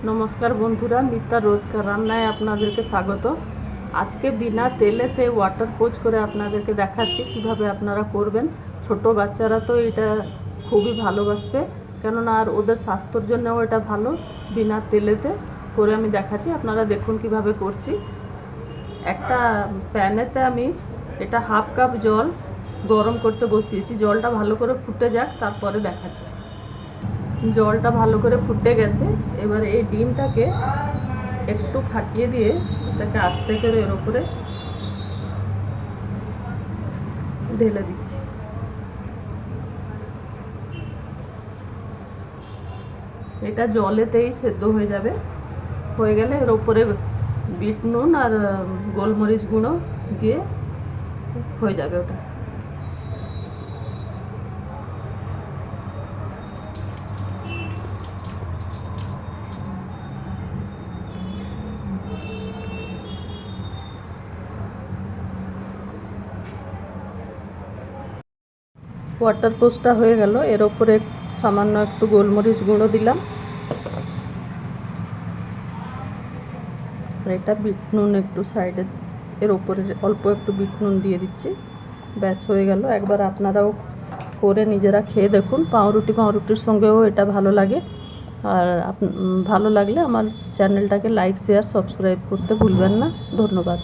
নমস্কার বন্ধুরা, মিতা রোজকার রান্নায় আপনাদেরকে স্বাগত। আজকে বিনা তেলেতে ওয়াটার পোচ করে আপনাদেরকে দেখাচ্ছি কিভাবে আপনারা করবেন। ছোট বাচ্চারা তো এটা খুবই ভালোবাসবে, কেননা আর ওদের স্বাস্থ্যের জন্যও এটা ভালো। বিনা তেলেতে করে আমি দেখাচ্ছি, আপনারা দেখুন কিভাবে করছি। একটা প্যানেতে আমি এটা হাফ কাপ জল গরম করতে বসিয়েছি। জলটা ভালো করে ফুটে যাক, তারপরে দেখাচ্ছি। জলটা ভালো করে ফুটে গেছে। এবার এই ডিমটাকে একটু ফাটিয়ে দিয়ে এটাকে আস্তে করে এর উপরে ঢেলে দিচ্ছি। এটা জলেতেই সেদ্ধ হয়ে যাবে। হয়ে গেলে এর উপরে বিট নুন আর গোলমরিচ গুঁড়ো দিয়ে হয়ে যাবে ওটা। ওয়াটার পোস্টটা হয়ে গেল। এর উপরে সামান্য একটু গোলমরিচ গুঁড়ো দিলাম, আর এটা বিট নুন একটু সাইডে এর উপরে অল্প একটু বিট নুন দিয়ে দিচ্ছি। ব্যাস হয়ে গেল। একবার আপনারাও করে নিজেরা খেয়ে দেখুন। পাউরুটির সঙ্গেও এটা ভালো লাগে। আর ভালো লাগলে আমার চ্যানেলটাকে লাইক, শেয়ার, সাবস্ক্রাইব করতে ভুলবেন না। ধন্যবাদ।